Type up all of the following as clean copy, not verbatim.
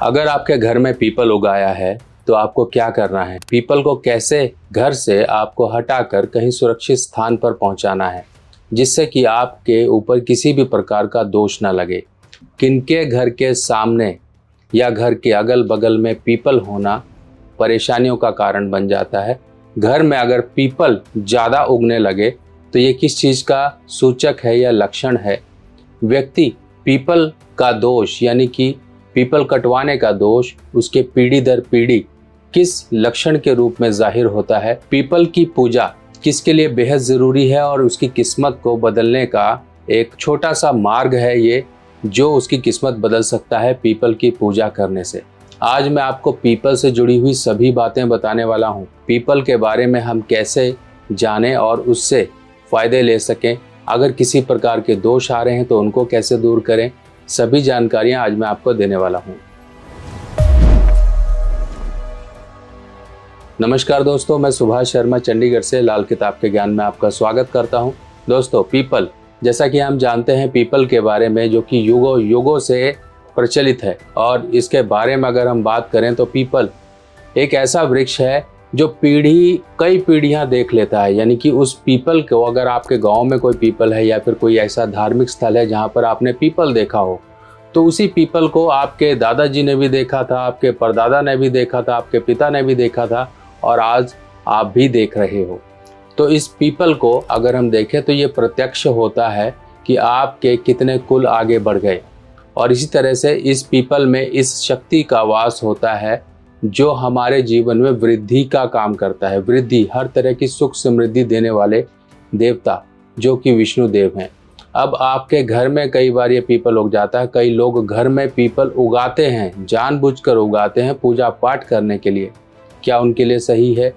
अगर आपके घर में पीपल उगाया है तो आपको क्या करना है? पीपल को कैसे घर से आपको हटाकर कहीं सुरक्षित स्थान पर पहुंचाना है जिससे कि आपके ऊपर किसी भी प्रकार का दोष ना लगे। किनके घर के सामने या घर के अगल बगल में पीपल होना परेशानियों का कारण बन जाता है। घर में अगर पीपल ज़्यादा उगने लगे तो ये किस चीज़ का सूचक है या लक्षण है? व्यक्ति पीपल का दोष यानी कि पीपल कटवाने का दोष उसके पीढ़ी दर पीढ़ी किस लक्षण के रूप में जाहिर होता है? पीपल की पूजा किसके लिए बेहद ज़रूरी है और उसकी किस्मत को बदलने का एक छोटा सा मार्ग है ये, जो उसकी किस्मत बदल सकता है पीपल की पूजा करने से। आज मैं आपको पीपल से जुड़ी हुई सभी बातें बताने वाला हूँ। पीपल के बारे में हम कैसे जानें और उससे फ़ायदे ले सकें, अगर किसी प्रकार के दोष आ रहे हैं तो उनको कैसे दूर करें, सभी जानकारियाँ आज मैं आपको देने वाला हूँ। नमस्कार दोस्तों, मैं सुभाष शर्मा चंडीगढ़ से लाल किताब के ज्ञान में आपका स्वागत करता हूँ। दोस्तों, पीपल, जैसा कि हम जानते हैं पीपल के बारे में, जो कि युगों युगों से प्रचलित है, और इसके बारे में अगर हम बात करें तो पीपल एक ऐसा वृक्ष है जो कई पीढ़ियां देख लेता है। यानी कि उस पीपल को, अगर आपके गांव में कोई पीपल है या फिर कोई ऐसा धार्मिक स्थल है जहां पर आपने पीपल देखा हो, तो उसी पीपल को आपके दादाजी ने भी देखा था, आपके परदादा ने भी देखा था, आपके पिता ने भी देखा था और आज आप भी देख रहे हो। तो इस पीपल को अगर हम देखें तो ये प्रत्यक्ष होता है कि आपके कितने कुल आगे बढ़ गए। और इसी तरह से इस पीपल में इस शक्ति का वास होता है जो हमारे जीवन में वृद्धि का काम करता है। वृद्धि, हर तरह की सुख समृद्धि देने वाले देवता जो कि विष्णु देव हैं। अब आपके घर में कई बार ये पीपल उग जाता है। कई लोग घर में पीपल उगाते हैं, जानबूझकर उगाते हैं पूजा पाठ करने के लिए। क्या उनके लिए सही है?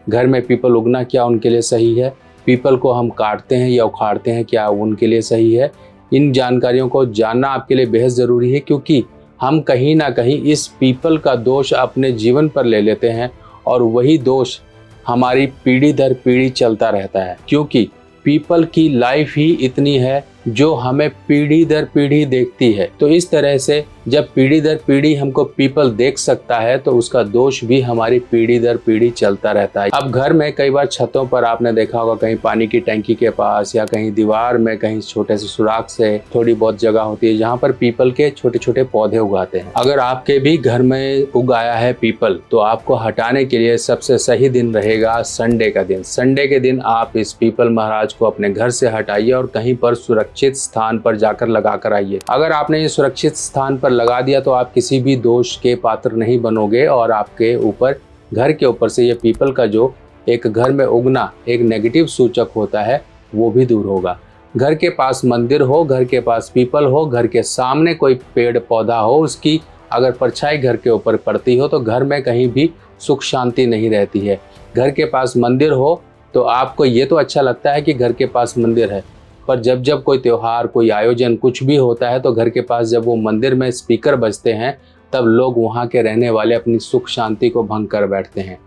घर में पीपल उगना क्या उनके लिए सही है? पीपल को हम काटते हैं या उखाड़ते हैं, क्या उनके लिए सही है? इन जानकारियों को जानना आपके लिए बेहद ज़रूरी है, क्योंकि हम कहीं ना कहीं इस पीपल का दोष अपने जीवन पर ले लेते हैं और वही दोष हमारी पीढ़ी दर पीढ़ी चलता रहता है। क्योंकि पीपल की लाइफ ही इतनी है जो हमें पीढ़ी दर पीढ़ी देखती है। तो इस तरह से जब पीढ़ी दर पीढ़ी हमको पीपल देख सकता है तो उसका दोष भी हमारी पीढ़ी दर पीढ़ी चलता रहता है। अब घर में कई बार छतों पर आपने देखा होगा, कहीं पानी की टंकी के पास या कहीं दीवार में कहीं छोटे से सुराख से थोड़ी बहुत जगह होती है जहाँ पर पीपल के छोटे छोटे पौधे उगाते हैं। अगर आपके भी घर में उगाया है पीपल तो आपको हटाने के लिए सबसे सही दिन रहेगा संडे का दिन। संडे के दिन आप इस पीपल महाराज को अपने घर से हटाइए और कहीं पर सुरक्षित स्थान पर जाकर लगा कर आइए। अगर आपने ये सुरक्षित स्थान पर लगा दिया तो आप किसी भी दोष के पात्र नहीं बनोगे और आपके ऊपर, घर के ऊपर से ये पीपल का जो एक घर में उगना एक नेगेटिव सूचक होता है वो भी दूर होगा। घर के पास मंदिर हो, घर के पास पीपल हो, घर के सामने कोई पेड़ पौधा हो, उसकी अगर परछाई घर के ऊपर पड़ती हो तो घर में कहीं भी सुख शांति नहीं रहती है। घर के पास मंदिर हो तो आपको ये तो अच्छा लगता है कि घर के पास मंदिर है, पर जब जब कोई त्योहार, कोई आयोजन, कुछ भी होता है तो घर के पास जब वो मंदिर में स्पीकर बजते हैं तब लोग, वहाँ के रहने वाले, अपनी सुख शांति को भंग कर बैठते हैं।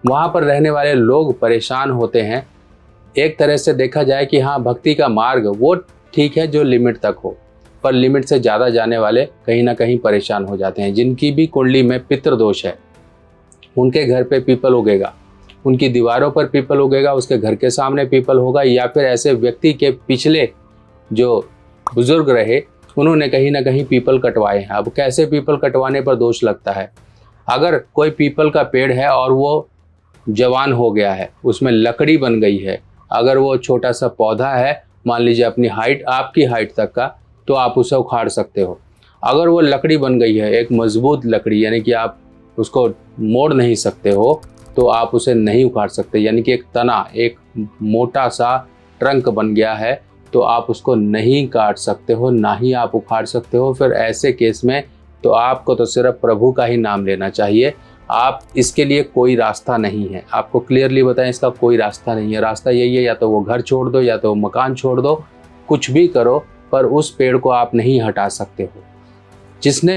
वहाँ पर रहने वाले लोग परेशान होते हैं। एक तरह से देखा जाए कि हाँ, भक्ति का मार्ग वो ठीक है जो लिमिट तक हो, पर लिमिट से ज़्यादा जाने वाले कहीं ना कहीं परेशान हो जाते हैं। जिनकी भी कुंडली में पितृदोष है उनके घर पे पीपल उगेगा, उनकी दीवारों पर पीपल उगेगा, उसके घर के सामने पीपल होगा, या फिर ऐसे व्यक्ति के पिछले जो बुजुर्ग रहे उन्होंने कहीं ना कहीं पीपल कटवाए हैं। अब कैसे पीपल कटवाने पर दोष लगता है? अगर कोई पीपल का पेड़ है और वो जवान हो गया है, उसमें लकड़ी बन गई है, अगर वो छोटा सा पौधा है, मान लीजिए अपनी हाइट, आपकी हाइट तक का, तो आप उसे उखाड़ सकते हो। अगर वो लकड़ी बन गई है, एक मजबूत लकड़ी, यानी कि आप उसको मोड़ नहीं सकते हो, तो आप उसे नहीं उखाड़ सकते। यानी कि एक तना, एक मोटा सा ट्रंक बन गया है तो आप उसको नहीं काट सकते हो, ना ही आप उखाड़ सकते हो। फिर ऐसे केस में तो आपको तो सिर्फ प्रभु का ही नाम लेना चाहिए। आप इसके लिए कोई रास्ता नहीं है, आपको क्लियरली बताएं, इसका कोई रास्ता नहीं है। रास्ता यही है, या तो वो घर छोड़ दो, या तो वो मकान छोड़ दो, कुछ भी करो, पर उस पेड़ को आप नहीं हटा सकते हो। जिसने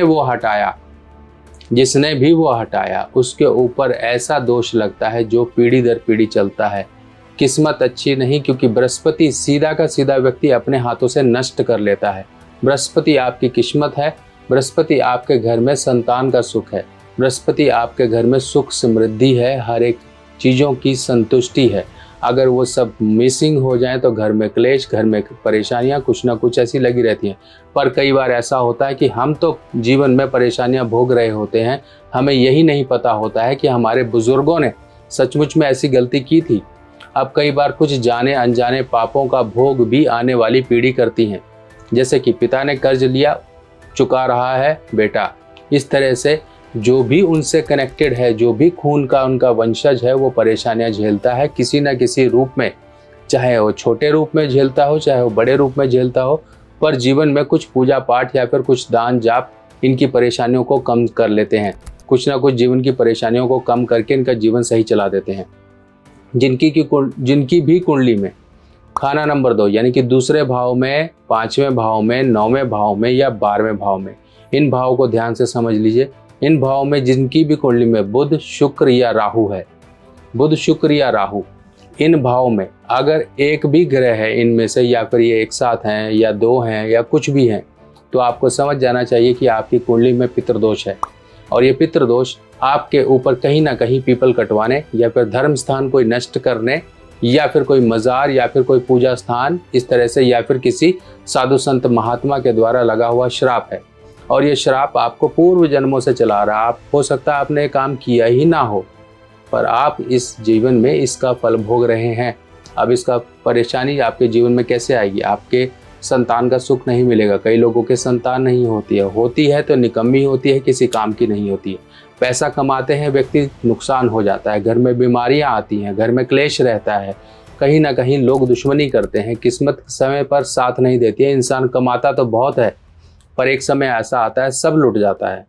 भी वो हटाया उसके ऊपर ऐसा दोष लगता है जो पीढ़ी दर पीढ़ी चलता है। किस्मत अच्छी नहीं, क्योंकि बृहस्पति सीधा का सीधा व्यक्ति अपने हाथों से नष्ट कर लेता है। बृहस्पति आपकी किस्मत है, बृहस्पति आपके घर में संतान का सुख है। बृहस्पति आपके घर में सुख समृद्धि है, हर एक चीज़ों की संतुष्टि है। अगर वो सब मिसिंग हो जाए तो घर में क्लेश, घर में परेशानियां कुछ ना कुछ ऐसी लगी रहती हैं। पर कई बार ऐसा होता है कि हम तो जीवन में परेशानियां भोग रहे होते हैं, हमें यही नहीं पता होता है कि हमारे बुजुर्गों ने सचमुच में ऐसी गलती की थी। अब कई बार कुछ जाने अनजाने पापों का भोग भी आने वाली पीढ़ी करती हैं। जैसे कि पिता ने कर्ज लिया, चुका रहा है बेटा। इस तरह से जो भी उनसे कनेक्टेड है, जो भी खून का उनका वंशज है, वो परेशानियां झेलता है किसी न किसी रूप में, चाहे वो छोटे रूप में झेलता हो, चाहे वो बड़े रूप में झेलता हो। पर जीवन में कुछ पूजा पाठ या फिर कुछ दान जाप इनकी परेशानियों को कम कर लेते हैं, कुछ ना कुछ जीवन की परेशानियों को कम करके इनका जीवन सही चला देते हैं। जिनकी भी कुंडली में खाना नंबर 2 यानी कि दूसरे भाव में, 5वें भाव में, 9वें भाव में या 12वें भाव में, इन भावों को ध्यान से समझ लीजिए। इन भावों में जिनकी भी कुंडली में बुध, शुक्र या राहु है, बुध, शुक्र या राहु, इन भावों में अगर एक भी ग्रह है इनमें से, या फिर ये एक साथ हैं या 2 हैं या कुछ भी हैं, तो आपको समझ जाना चाहिए कि आपकी कुंडली में पितृदोष है। और ये पितृदोष आपके ऊपर कहीं ना कहीं पीपल कटवाने या फिर धर्म स्थान कोई नष्ट करने या फिर कोई मज़ार या फिर कोई पूजा स्थान इस तरह से, या फिर किसी साधु संत महात्मा के द्वारा लगा हुआ श्राप है। और ये श्राप आपको पूर्व जन्मों से चला रहा। आप हो सकता है आपने काम किया ही ना हो, पर आप इस जीवन में इसका फल भोग रहे हैं। अब इसका परेशानी आपके जीवन में कैसे आएगी? आपके संतान का सुख नहीं मिलेगा। कई लोगों के संतान नहीं होती है तो निकम्मी होती है, किसी काम की नहीं होती है। पैसा कमाते हैं व्यक्ति, नुकसान हो जाता है, घर में बीमारियां आती हैं, घर में क्लेश रहता है, कहीं ना कहीं लोग दुश्मनी करते हैं, किस्मत समय पर साथ नहीं देती है। इंसान कमाता तो बहुत है पर एक समय ऐसा आता है सब लुट जाता है।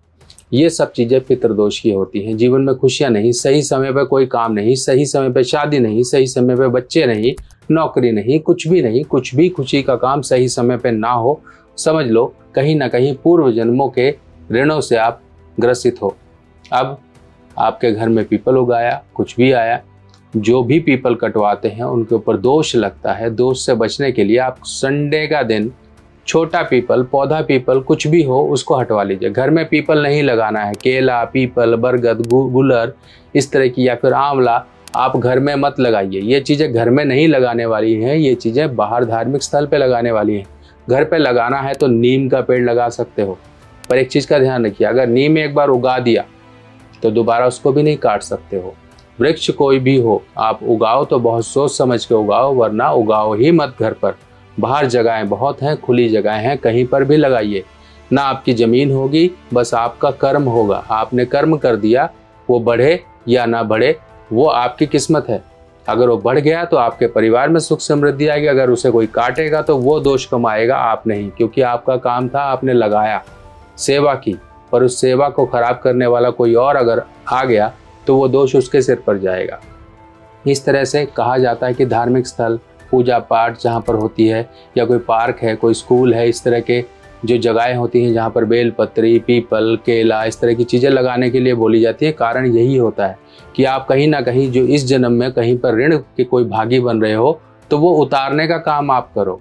ये सब चीज़ें पितृदोष की होती हैं। जीवन में खुशियाँ नहीं, सही समय पर कोई काम नहीं, सही समय पर शादी नहीं, सही समय पर बच्चे नहीं, नौकरी नहीं, कुछ भी नहीं, कुछ भी खुशी का काम सही समय पर ना हो, समझ लो कहीं ना कहीं पूर्व जन्मों के ऋणों से आप ग्रसित हो। अब आपके घर में पीपल उगाया, कुछ भी आया, जो भी पीपल कटवाते हैं उनके ऊपर दोष लगता है। दोष से बचने के लिए आप संडे का दिन छोटा पीपल, पौधा पीपल कुछ भी हो उसको हटवा लीजिए। घर में पीपल नहीं लगाना है। केला, पीपल, बरगद, गुलर इस तरह की या फिर आंवला आप घर में मत लगाइए। ये चीज़ें घर में नहीं लगाने वाली हैं, ये चीज़ें बाहर धार्मिक स्थल पे लगाने वाली हैं। घर पे लगाना है तो नीम का पेड़ लगा सकते हो, पर एक चीज़ का ध्यान रखिए, अगर नीम एक बार उगा दिया तो दोबारा उसको भी नहीं काट सकते हो। वृक्ष कोई भी हो आप उगाओ तो बहुत सोच समझ के उगाओ, वरना उगाओ ही मत घर पर। बाहर जगहें बहुत हैं, खुली जगहें हैं, कहीं पर भी लगाइए। ना आपकी ज़मीन होगी, बस आपका कर्म होगा। आपने कर्म कर दिया, वो बढ़े या ना बढ़े वो आपकी किस्मत है। अगर वो बढ़ गया तो आपके परिवार में सुख समृद्धि आएगी, अगर उसे कोई काटेगा तो वो दोष कमाएगा, आप नहीं, क्योंकि आपका काम था, आपने लगाया, सेवा की, पर उस सेवा को खराब करने वाला कोई और अगर आ गया तो वो दोष उसके सिर पर जाएगा। इस तरह से कहा जाता है कि धार्मिक स्थल, पूजा पाठ जहाँ पर होती है, या कोई पार्क है, कोई स्कूल है, इस तरह के जो जगहें होती हैं जहाँ पर बेलपत्री, पीपल, केला इस तरह की चीज़ें लगाने के लिए बोली जाती है। कारण यही होता है कि आप कहीं ना कहीं जो इस जन्म में कहीं पर ऋण के कोई भागी बन रहे हो तो वो उतारने का काम आप करो।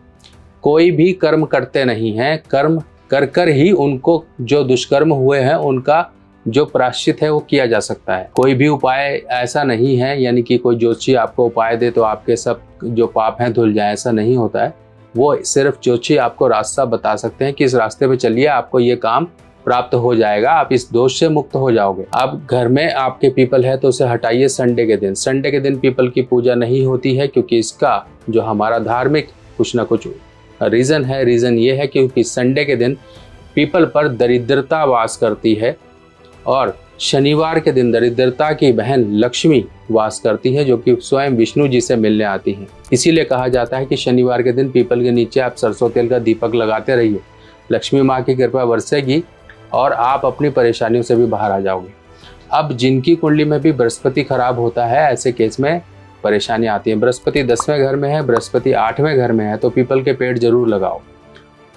कोई भी कर्म करते नहीं हैं, कर्म कर कर ही उनको जो दुष्कर्म हुए हैं उनका जो प्रायश्चित है वो किया जा सकता है। कोई भी उपाय ऐसा नहीं है, यानी कि कोई ज्योतिषी आपको उपाय दे तो आपके सब जो पाप हैं धुल जाए, ऐसा नहीं होता है। वो सिर्फ ज्योतिषी आपको रास्ता बता सकते हैं कि इस रास्ते पे चलिए, आपको ये काम प्राप्त हो जाएगा, आप इस दोष से मुक्त हो जाओगे। अब घर में आपके पीपल है तो उसे हटाइए संडे के दिन। संडे के दिन पीपल की पूजा नहीं होती है, क्योंकि इसका जो हमारा धार्मिक कुछ ना कुछ रीज़न है। रीज़न ये है क्योंकि संडे के दिन पीपल पर दरिद्रता वास करती है, और शनिवार के दिन दरिद्रता की बहन लक्ष्मी वास करती है, जो कि स्वयं विष्णु जी से मिलने आती हैं। इसीलिए कहा जाता है कि शनिवार के दिन पीपल के नीचे आप सरसों तेल का दीपक लगाते रहिए, लक्ष्मी माँ की कृपा बरसेगी और आप अपनी परेशानियों से भी बाहर आ जाओगे। अब जिनकी कुंडली में भी बृहस्पति खराब होता है, ऐसे केस में परेशानी आती है। बृहस्पति 10वें घर में है, बृहस्पति 8वें घर में है, तो पीपल के पेड़ जरूर लगाओ।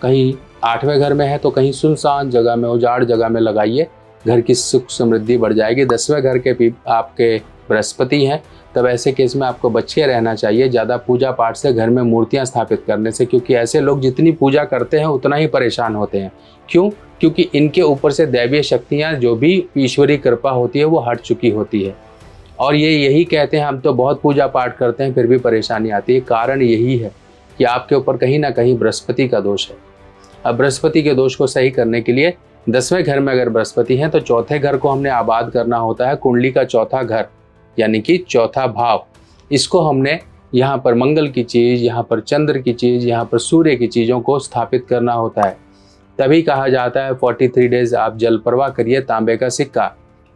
कहीं 8वें घर में है तो कहीं सुनसान जगह में, उजाड़ जगह में लगाइए, घर की सुख समृद्धि बढ़ जाएगी। 10वें घर के आपके बृहस्पति हैं, तब ऐसे केस में आपको बचे रहना चाहिए ज़्यादा पूजा पाठ से, घर में मूर्तियां स्थापित करने से, क्योंकि ऐसे लोग जितनी पूजा करते हैं उतना ही परेशान होते हैं। क्यों? क्योंकि इनके ऊपर से दैवीय शक्तियाँ जो भी ईश्वरीय कृपा होती है वो हट चुकी होती है। और ये यही कहते हैं हम तो बहुत पूजा पाठ करते हैं फिर भी परेशानी आती है। कारण यही है कि आपके ऊपर कहीं ना कहीं बृहस्पति का दोष है। अब बृहस्पति के दोष को सही करने के लिए 10वें घर में अगर बृहस्पति है तो चौथे घर को हमने आबाद करना होता है। कुंडली का चौथा घर यानी कि चौथा भाव, इसको हमने यहाँ पर मंगल की चीज़, यहाँ पर चंद्र की चीज़, यहाँ पर सूर्य की चीज़ों को स्थापित करना होता है। तभी कहा जाता है 43 डेज आप जल प्रवाह करिए तांबे का सिक्का,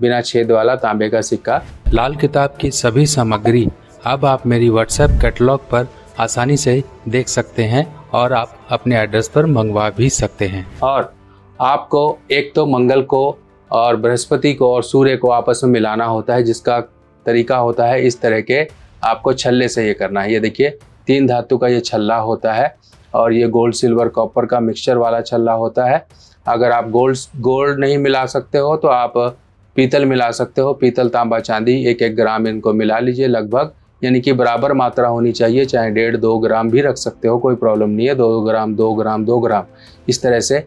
बिना छेद वाला तांबे का सिक्का। लाल किताब की सभी सामग्री अब आप मेरी व्हाट्सएप कैटलॉग पर आसानी से देख सकते हैं और आप अपने एड्रेस पर मंगवा भी सकते हैं। और आपको एक तो मंगल को और बृहस्पति को और सूर्य को आपस में मिलाना होता है, जिसका तरीका होता है इस तरह के आपको छल्ले से ये करना है। ये देखिए 3 धातु का ये छल्ला होता है और ये गोल्ड सिल्वर कॉपर का मिक्सचर वाला छल्ला होता है। अगर आप गोल्ड नहीं मिला सकते हो तो आप पीतल मिला सकते हो। पीतल तांबा चांदी 1-1 ग्राम इनको मिला लीजिए लगभग, यानी कि बराबर मात्रा होनी चाहिए। चाहे 1.5-2 ग्राम भी रख सकते हो, कोई प्रॉब्लम नहीं है। 2 ग्राम 2 ग्राम 2 ग्राम इस तरह से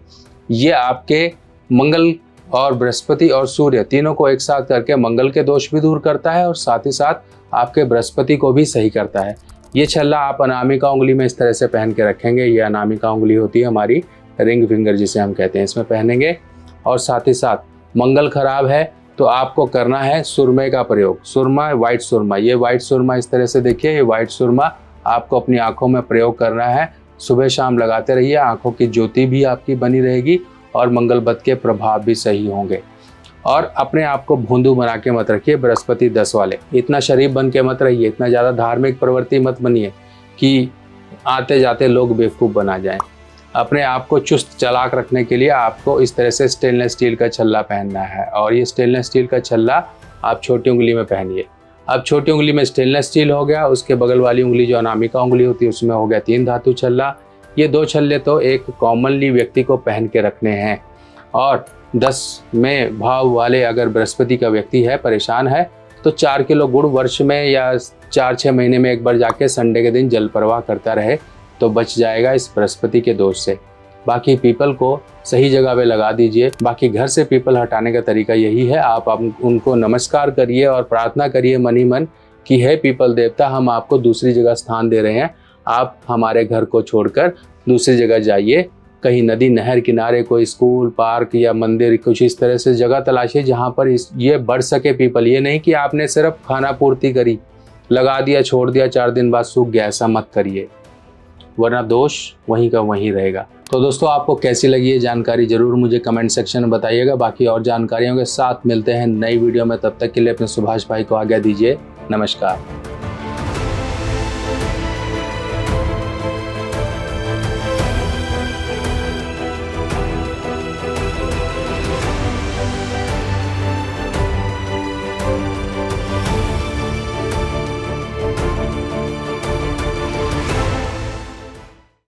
ये आपके मंगल और बृहस्पति और सूर्य तीनों को एक साथ करके मंगल के दोष भी दूर करता है और साथ ही साथ आपके बृहस्पति को भी सही करता है। ये छल्ला आप अनामिका उंगली में इस तरह से पहन के रखेंगे। ये अनामिका उंगली होती है हमारी, रिंग फिंगर जिसे हम कहते हैं, इसमें पहनेंगे। और साथ ही साथ मंगल खराब है तो आपको करना है सुरमे का प्रयोग। सुरमा, वाइट सुरमा, ये वाइट सुरमा इस तरह से देखिए, ये वाइट सुरमा आपको अपनी आंखों में प्रयोग करना है। सुबह शाम लगाते रहिए, आंखों की ज्योति भी आपकी बनी रहेगी और मंगल बत के प्रभाव भी सही होंगे। और अपने आप को भोंदू बना के मत रखिए बृहस्पति 10 वाले, इतना शरीफ बन के मत रहिए, इतना ज़्यादा धार्मिक प्रवृत्ति मत बनिए कि आते जाते लोग बेवकूफ़ बना जाएं। अपने आप को चुस्त चालाक रखने के लिए आपको इस तरह से स्टेनलेस स्टील का छल्ला पहनना है। और ये स्टेनलेस स्टील का छल्ला आप छोटी उंगली में पहनिए। अब छोटी उंगली में स्टेनलेस स्टील हो गया, उसके बगल वाली उंगली जो अनामिका उंगली होती है उसमें हो गया 3 धातु छल्ला। ये 2 छल्ले तो एक कॉमनली व्यक्ति को पहन के रखने हैं। और 10वें भाव वाले अगर बृहस्पति का व्यक्ति है, परेशान है, तो 4 किलो गुड़ वर्ष में या 4-6 महीने में एक बार जाके संडे के दिन जल प्रवाह करता रहे तो बच जाएगा इस बृहस्पति के दोष से। बाकी पीपल को सही जगह पे लगा दीजिए। बाकी घर से पीपल हटाने का तरीका यही है, आप उनको नमस्कार करिए और प्रार्थना करिए मन ही मन कि हे पीपल देवता, हम आपको दूसरी जगह स्थान दे रहे हैं, आप हमारे घर को छोड़कर दूसरी जगह जाइए। कहीं नदी नहर किनारे कोई स्कूल, पार्क या मंदिर, कुछ इस तरह से जगह तलाशिए जहाँ पर ये बढ़ सके पीपल। ये नहीं कि आपने सिर्फ खाना पूर्ति करी, लगा दिया, छोड़ दिया, 4 दिन बाद सूख गया, ऐसा मत करिए, वरना दोष वहीं का वहीं रहेगा। तो दोस्तों, आपको कैसी लगी ये जानकारी जरूर मुझे कमेंट सेक्शन में बताइएगा। बाकी और जानकारियों के साथ मिलते हैं नई वीडियो में, तब तक के लिए अपने सुभाष भाई को आज्ञा दीजिए। नमस्कार।